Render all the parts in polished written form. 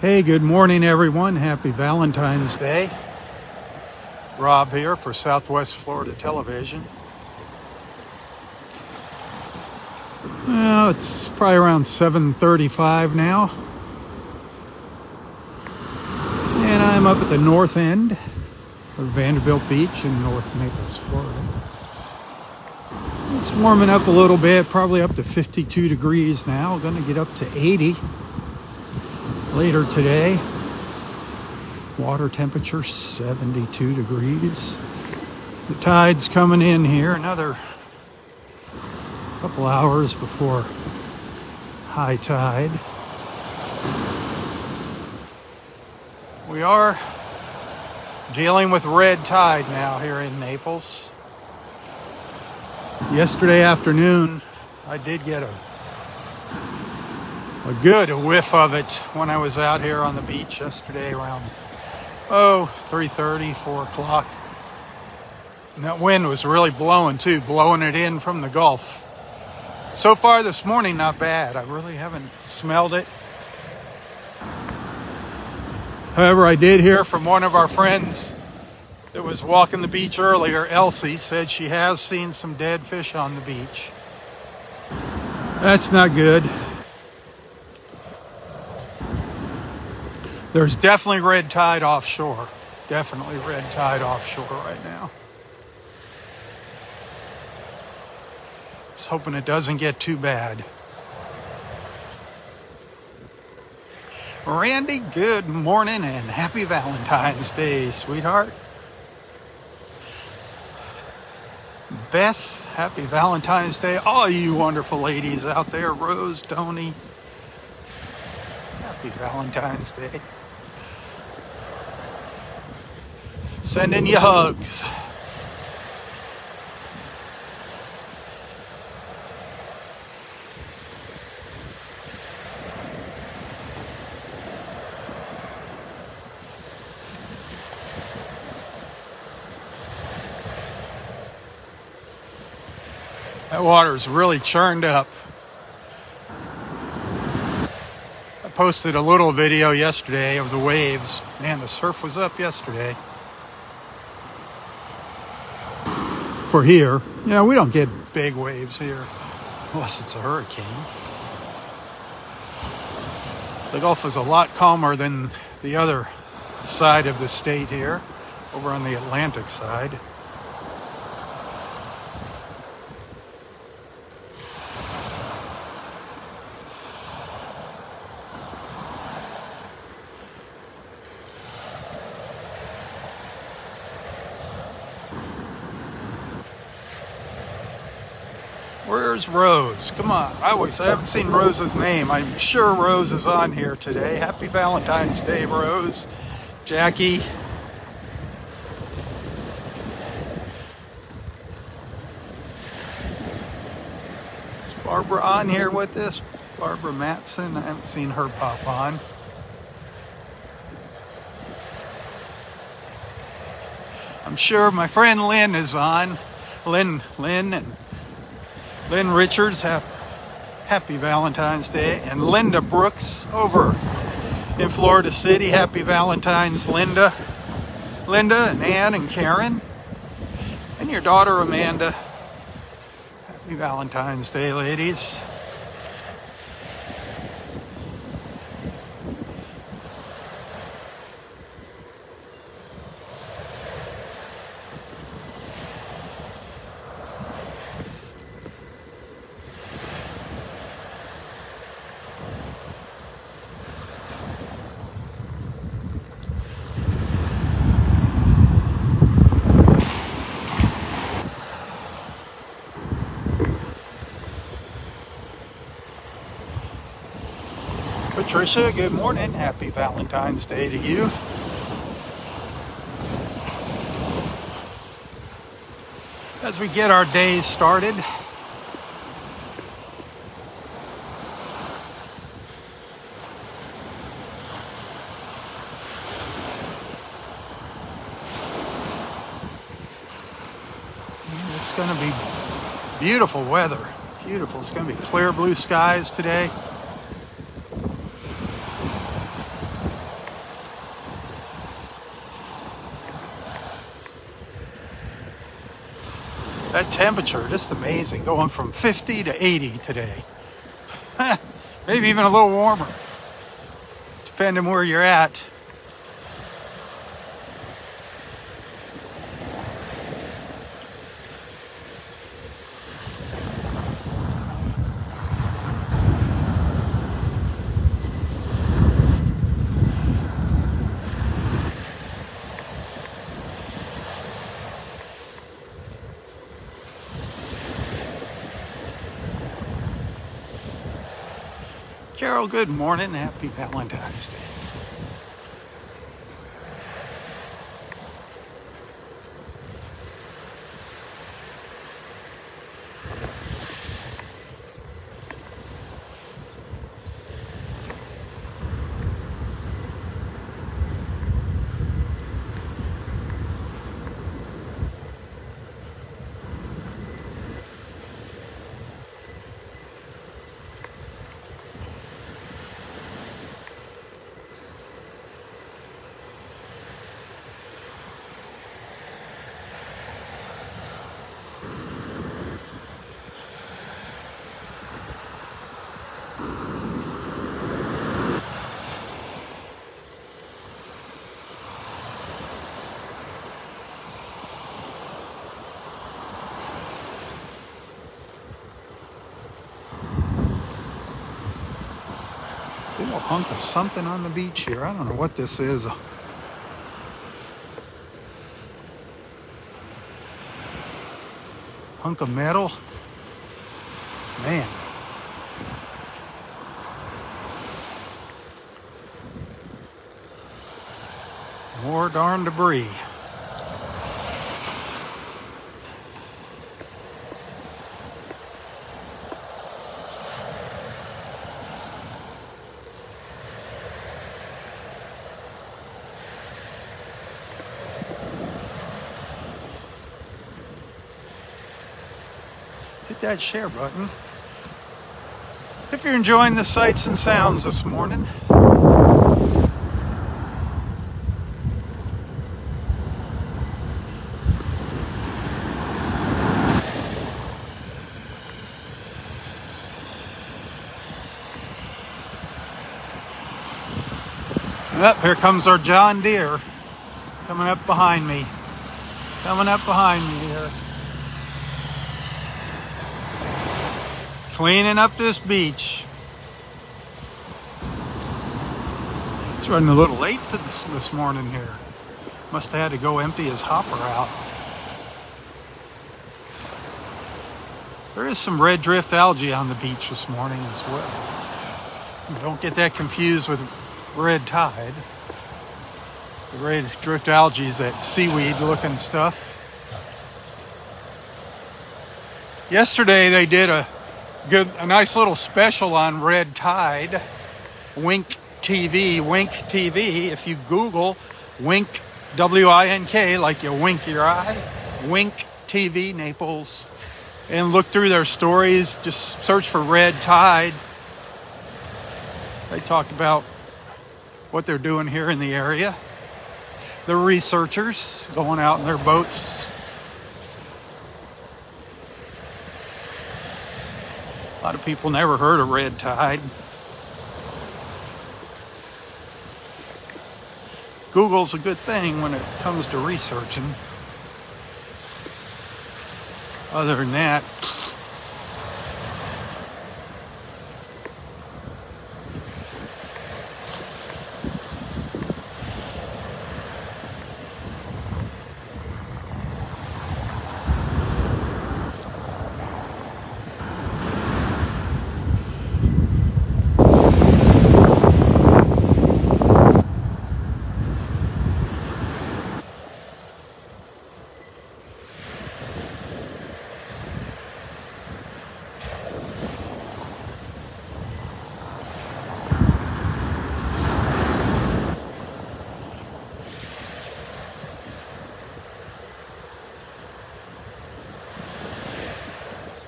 Hey, good morning, everyone. Happy Valentine's Day. Rob here for Southwest Florida Television. Well, it's probably around 7:35 now. And I'm up at the north end of Vanderbilt Beach in North Naples, Florida. It's warming up a little bit, probably up to 52 degrees now. Going to get up to 80 later today. Water temperature 72 degrees. The tide's coming in here another couple hours before high tide. We are dealing with red tide now here in Naples. Yesterday afternoon, I did get a good whiff of it when I was out here on the beach yesterday around 3:30, 4 o'clock. And that wind was really blowing too, blowing it in from the Gulf. So far this morning, not bad. I really haven't smelled it. However, I did hear from one of our friends that was walking the beach earlier, Elsie, said she has seen some dead fish on the beach. That's not good. There's definitely red tide offshore. Definitely red tide offshore right now. Just hoping it doesn't get too bad. Randy, good morning and happy Valentine's Day, sweetheart. Beth, happy Valentine's Day. All you wonderful ladies out there, Rose, Tony, happy Valentine's Day. Sending you hugs. That water's really churned up. I posted a little video yesterday of the waves. Man, the surf was up yesterday. For here, we don't get big waves here unless it's a hurricane. The Gulf is a lot calmer than the other side of the state here, over on the Atlantic side. Where's Rose? Come on. I haven't seen Rose's name. I'm sure Rose is on here today. Happy Valentine's Day, Rose. Jackie. Is Barbara on here with us? Barbara Matson. I haven't seen her pop on. I'm sure my friend Lynn is on. Lynn Richards, happy Valentine's Day. And Linda Brooks over in Florida City, happy Valentine's, Linda. Linda and Ann and Karen. And your daughter, Amanda. Happy Valentine's Day, ladies. Patricia, good morning. Happy Valentine's Day to you. As we get our days started, it's going to be beautiful weather. Beautiful. It's going to be clear blue skies today. That temperature, just amazing. Going from 50 to 80 today. Maybe even a little warmer, depending where you're at. Carol, good morning. Happy Valentine's Day. Little hunk of something on the beach here. I don't know what this is. Hunk of metal. Man. More darn debris. Hit that share button if you're enjoying the sights and sounds this morning. Up, here comes our John Deere coming up behind me. Coming up behind me here. Cleaning up this beach. It's running a little late this morning here. Must have had to go empty his hopper out. There is some red drift algae on the beach this morning as well. Don't get that confused with red tide. The red drift algae is that seaweed looking stuff. Yesterday they did a nice little special on red tide. Wink TV. If you Google Wink, W-I-N-K, like you wink your eye, Wink TV Naples, and look through their stories, just search for red tide. They talk about what they're doing here in the area. The researchers going out in their boats. A lot of people never heard of red tide. Google's a good thing when it comes to researching. Other than that,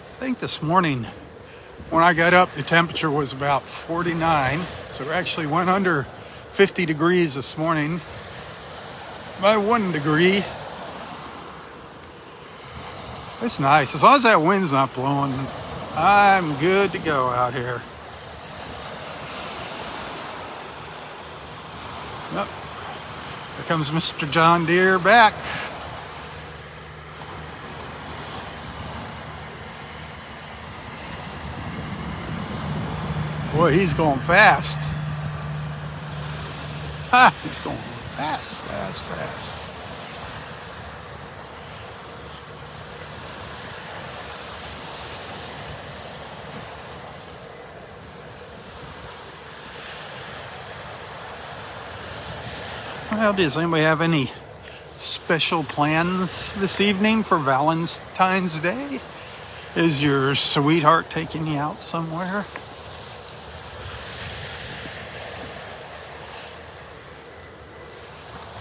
I think this morning when I got up, the temperature was about 49. So it actually went under 50 degrees this morning by 1 degree. It's nice. As long as that wind's not blowing, I'm good to go out here. Yep. Here comes Mr. John Deere back. Boy, he's going fast. Ha! He's going fast, fast, fast. Well, does anybody have any special plans this evening for Valentine's Day? Is your sweetheart taking you out somewhere?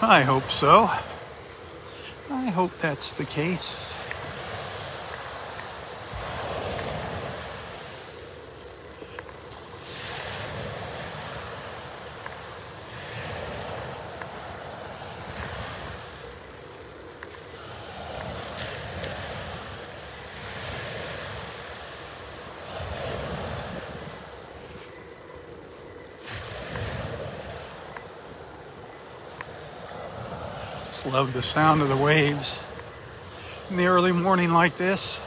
I hope so. I hope that's the case. Love the sound of the waves in the early morning like this.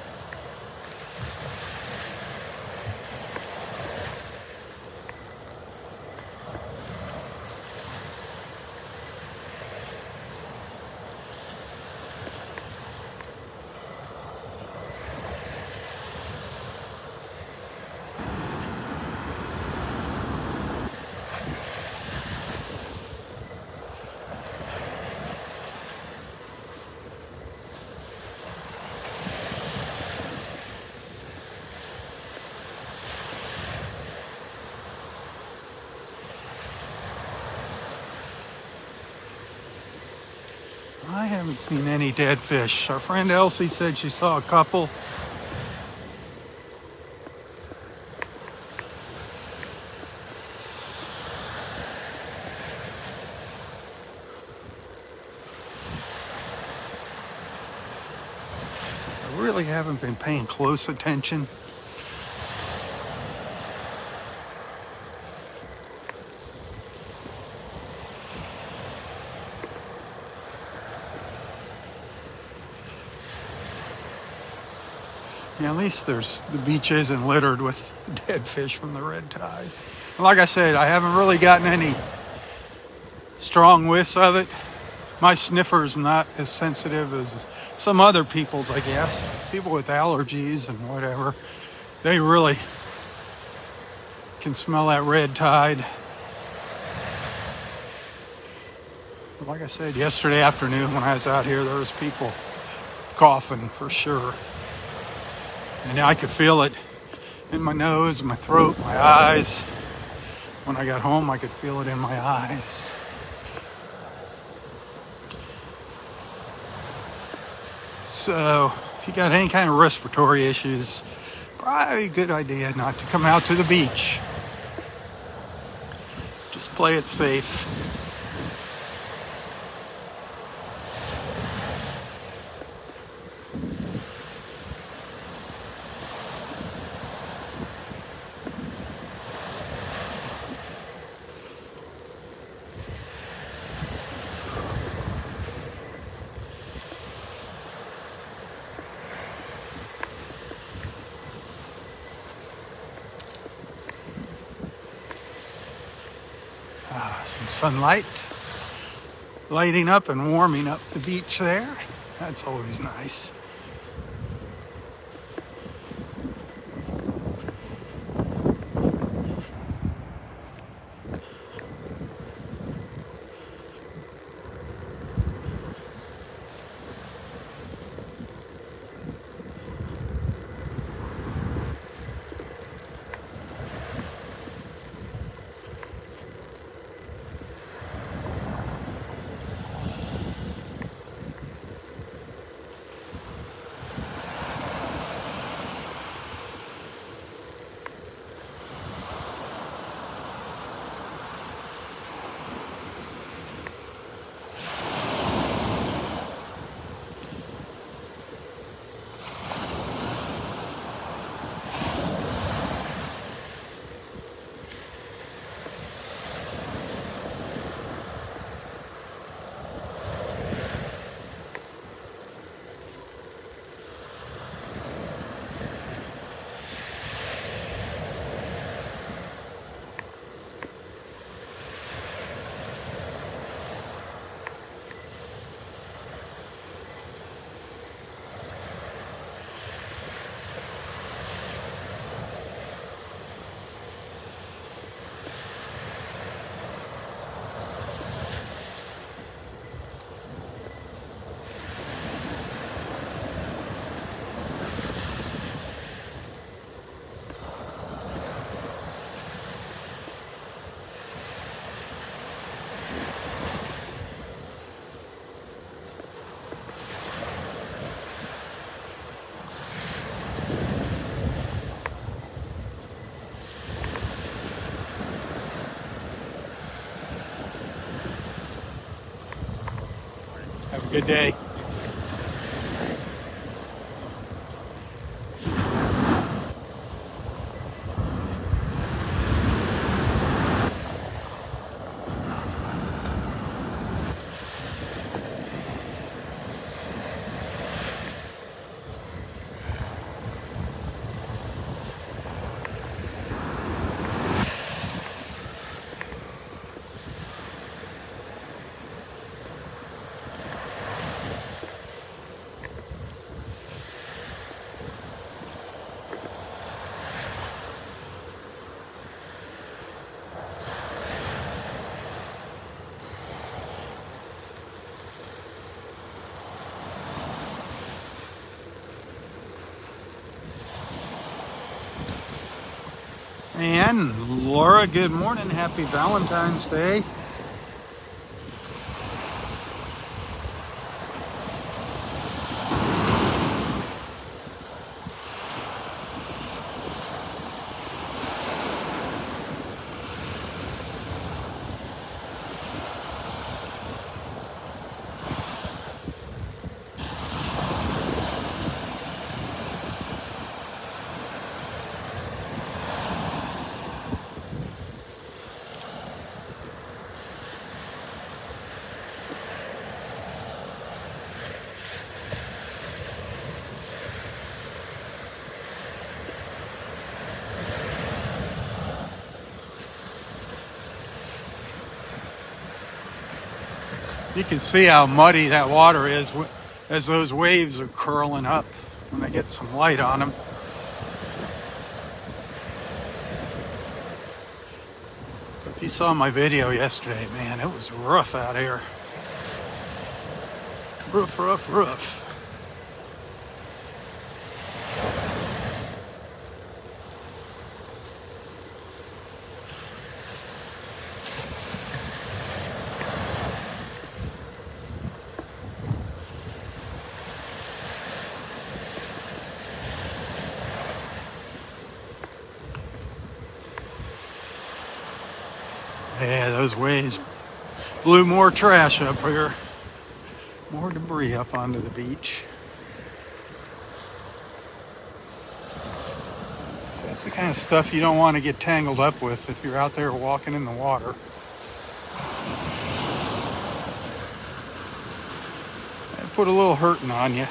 I haven't seen any dead fish. Our friend Elsie said she saw a couple. I really haven't been paying close attention. Yeah, at least the beach isn't littered with dead fish from the red tide. And like I said, I haven't really gotten any strong whiffs of it. My sniffer's not as sensitive as some other people's, I guess. People with allergies and whatever, they really can smell that red tide. But like I said, yesterday afternoon when I was out here, there was people coughing for sure. And I could feel it in my nose, my throat, my eyes. When I got home, I could feel it in my eyes. So, if you got any kind of respiratory issues, probably a good idea not to come out to the beach. Just play it safe. Some sunlight lighting up and warming up the beach there. That's always nice. Have a good day. And Laura, good morning. Happy Valentine's Day. You can see how muddy that water is as those waves are curling up when they get some light on them. If you saw my video yesterday, man, it was rough out here. Rough, rough, rough. Yeah, those waves blew more trash up here. More debris up onto the beach. So that's the kind of stuff you don't want to get tangled up with if you're out there walking in the water. It'll put a little hurting on you.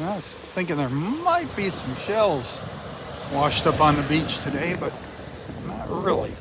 I was thinking there might be some shells washed up on the beach today, but not really.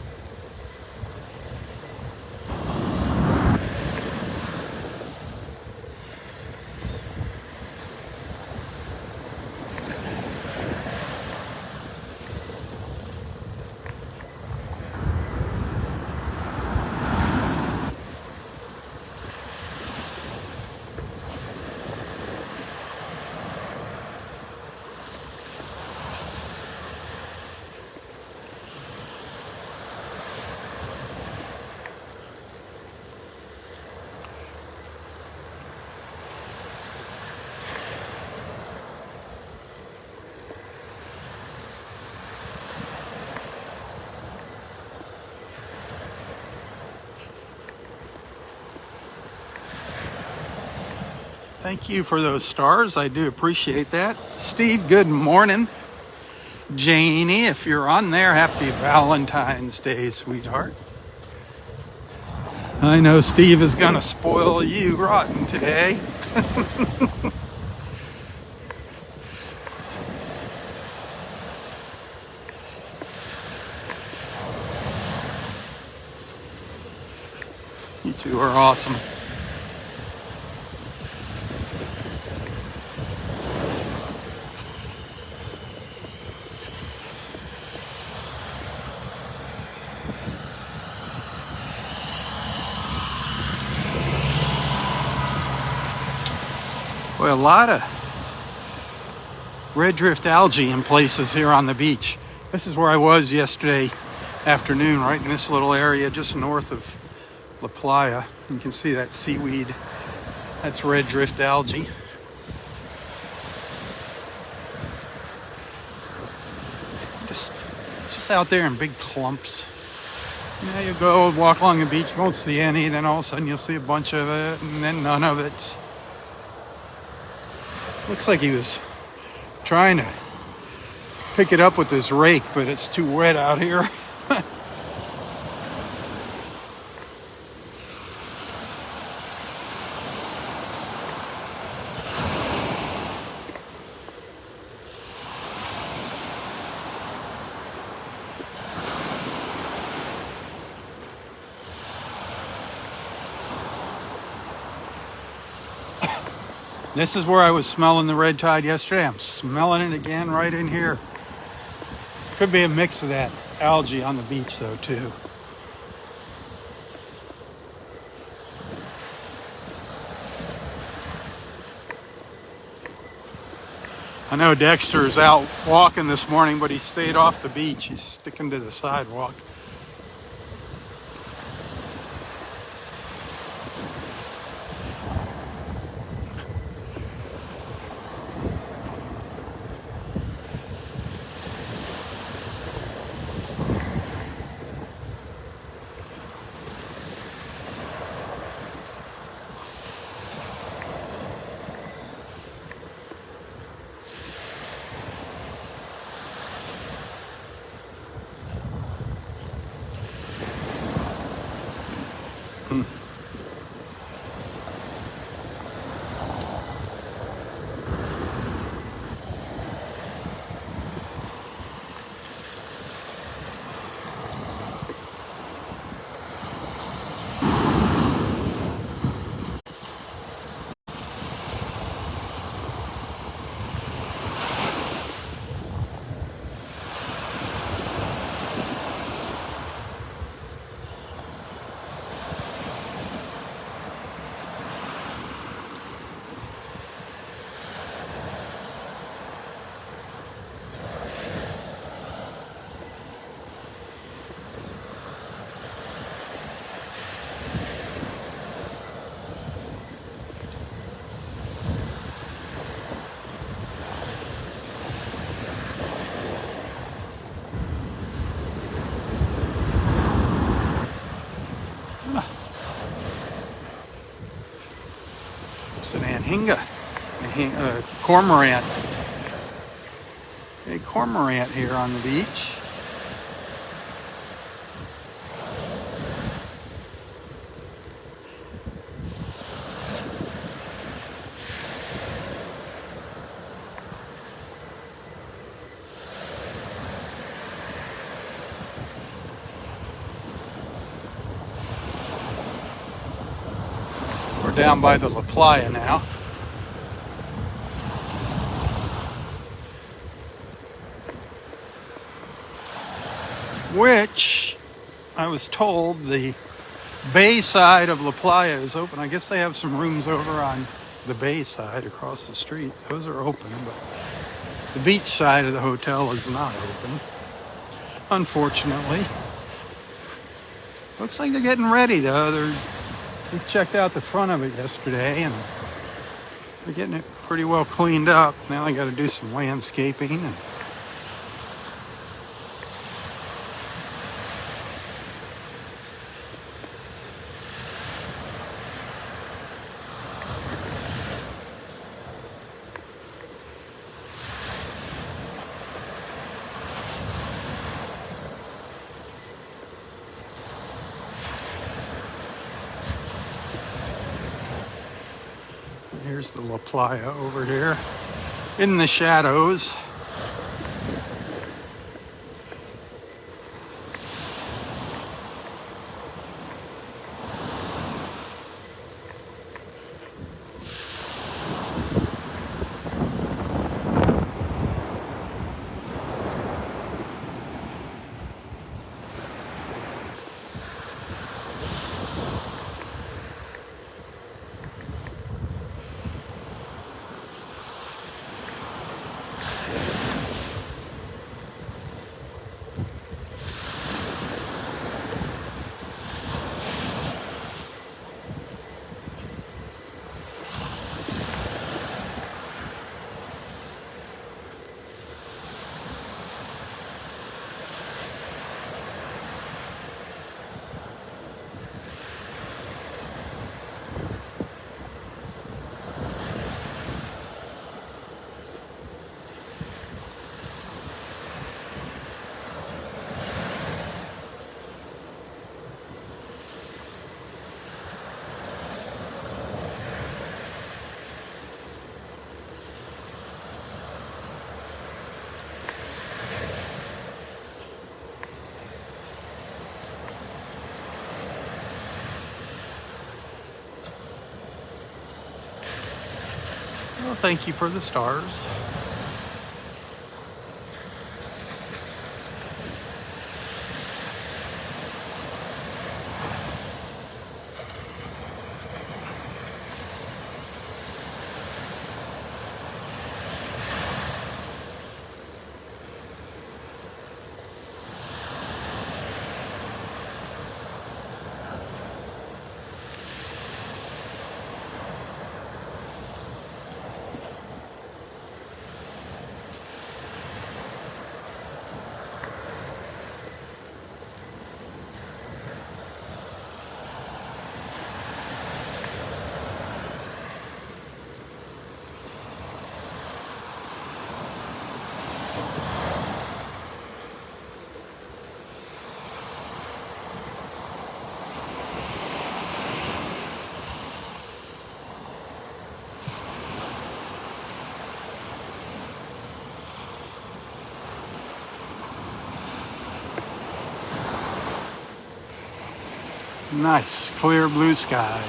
Thank you for those stars. I do appreciate that. Steve, good morning. Janie, if you're on there, happy Valentine's Day, sweetheart. I know Steve is going to spoil you rotten today. You two are awesome. Well, a lot of red drift algae in places here on the beach. This is where I was yesterday afternoon, right in this little area just north of La Playa. You can see that seaweed. That's red drift algae. Just out there in big clumps. You go walk along the beach, you won't see any, then all of a sudden you'll see a bunch of it, and then none of it. Looks like he was trying to pick it up with his rake, but it's too wet out here. This is where I was smelling the red tide yesterday. I'm smelling it again right in here. Could be a mix of that algae on the beach though too. I know Dexter is out walking this morning, but he stayed off the beach. He's sticking to the sidewalk. It's an anhinga, a cormorant. A cormorant here on the beach. We're down by the La Playa now. Which, I was told, the bay side of La Playa is open. I guess they have some rooms over on the bay side across the street. Those are open, but the beach side of the hotel is not open, unfortunately. Looks like they're getting ready, though. We checked out the front of it yesterday, and they're getting it pretty well cleaned up. Now I got to do some landscaping. And here's the La Playa over here in the shadows. Well, thank you for the stars. Nice, clear blue sky.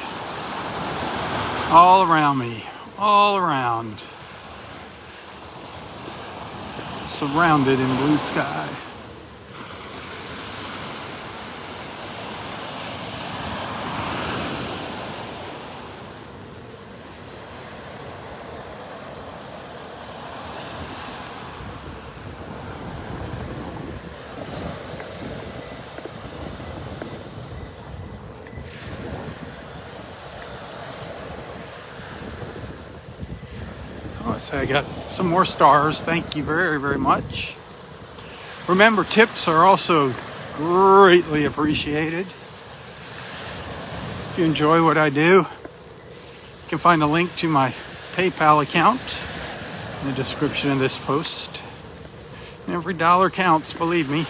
All around me, all around. Surrounded in blue sky. Oh, so I got some more stars. Thank you very, very much. Remember, tips are also greatly appreciated. If you enjoy what I do, you can find a link to my PayPal account in the description of this post. And every dollar counts, believe me.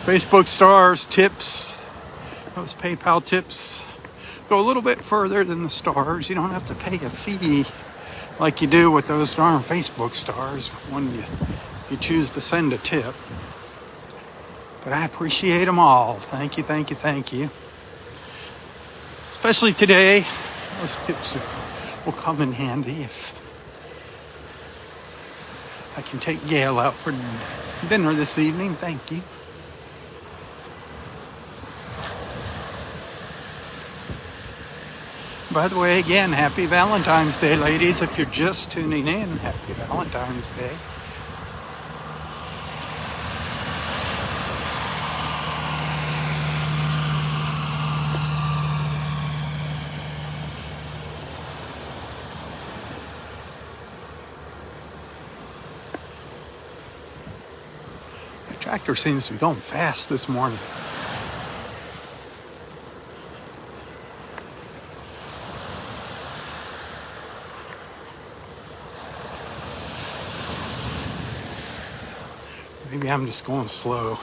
Facebook stars, tips, those PayPal tips go a little bit further than the stars. You don't have to pay a fee like you do with those darn Facebook stars when you choose to send a tip. But I appreciate them all. Thank you, thank you, thank you. Especially today, those tips will come in handy if I can take Gail out for dinner this evening. Thank you. By the way, again, happy Valentine's Day, ladies. If you're just tuning in, happy Valentine's Day. The tractor seems to be going fast this morning. Maybe I'm just going slow.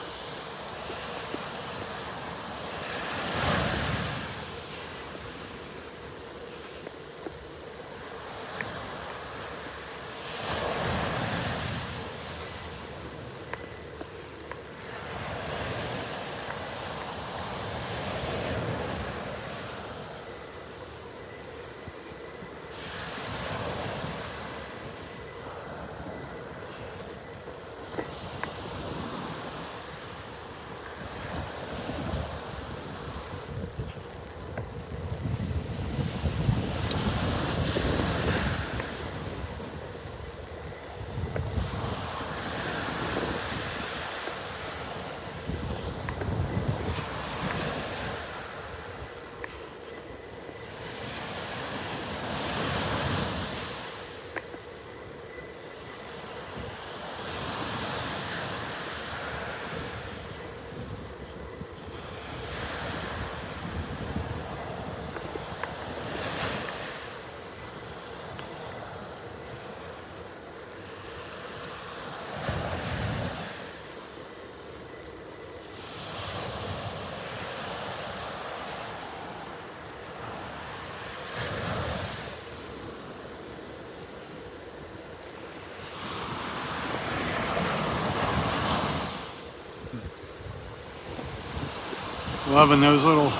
Loving those little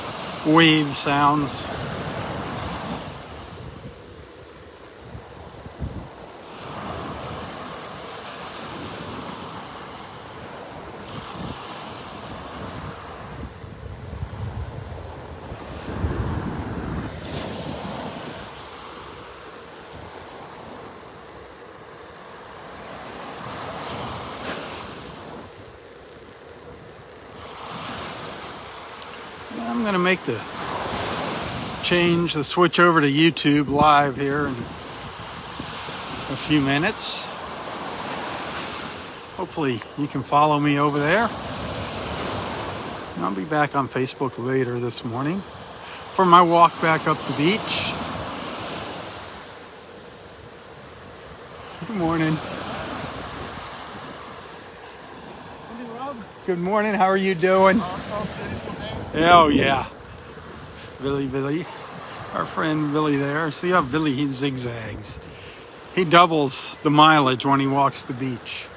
wave sounds. make the switch over to YouTube live here in a few minutes. Hopefully you can follow me over there. And I'll be back on Facebook later this morning for my walk back up the beach. Good morning. Morning, Rob. Good morning. How are you doing? Awesome. Oh, yeah. Billy. Our friend Billy there. See how Billy, he zigzags. He doubles the mileage when he walks the beach.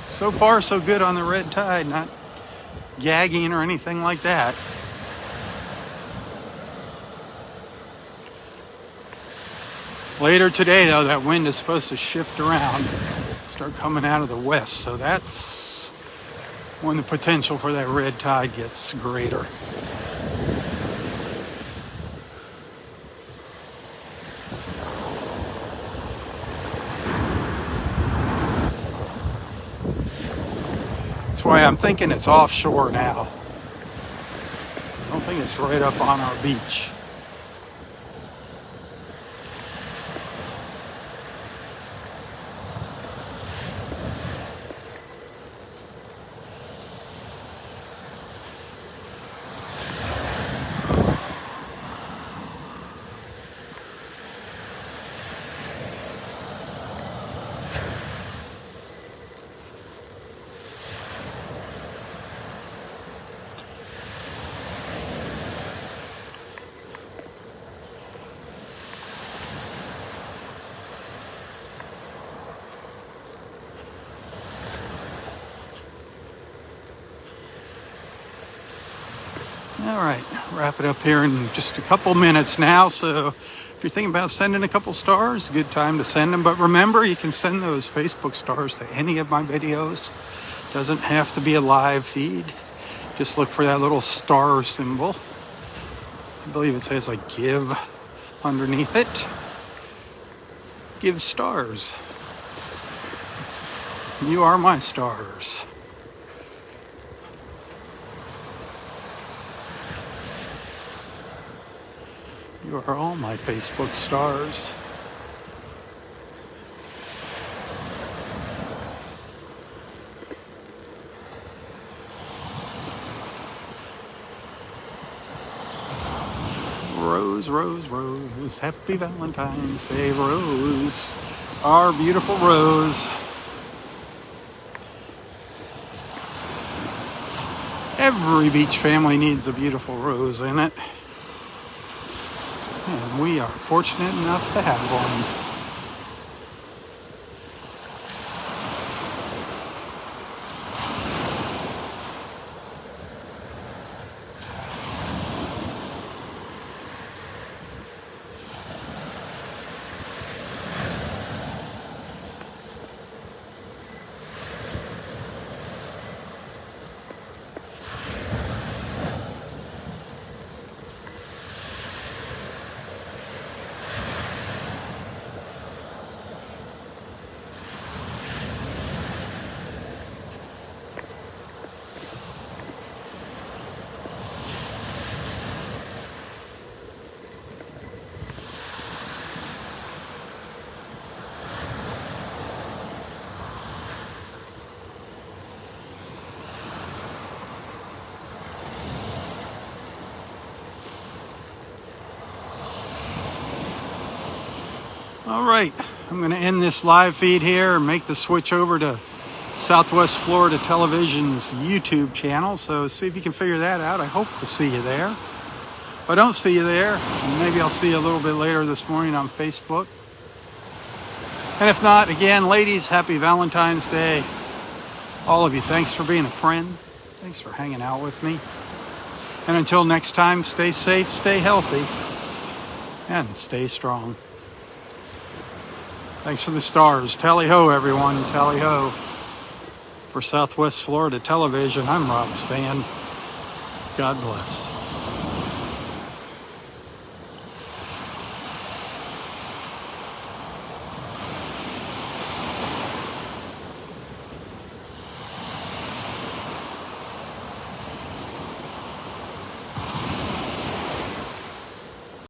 So far, so good on the red tide. Not gagging or anything like that. Later today, though, that wind is supposed to shift around, start coming out of the west. So that's when the potential for that red tide gets greater. That's why I'm thinking it's offshore now. I don't think it's right up on our beach. All right, wrap it up here in just a couple minutes now. So if you're thinking about sending a couple stars, good time to send them. But remember, you can send those Facebook stars to any of my videos. Doesn't have to be a live feed. Just look for that little star symbol. I believe it says like give underneath it. Give stars. You are my stars. You are all my Facebook stars. Rose, Rose, Rose, happy Valentine's Day, Rose, our beautiful Rose. Every beach family needs a beautiful rose in it. And we are fortunate enough to have one. All right, I'm going to end this live feed here and make the switch over to Southwest Florida Television's YouTube channel. So see if you can figure that out. I hope to see you there. If I don't see you there, maybe I'll see you a little bit later this morning on Facebook. And if not, again, ladies, happy Valentine's Day. All of you, thanks for being a friend. Thanks for hanging out with me. And until next time, stay safe, stay healthy, and stay strong. Thanks for the stars. Tally ho, everyone. Tally ho. For Southwest Florida Television, I'm Robb Stan. God bless.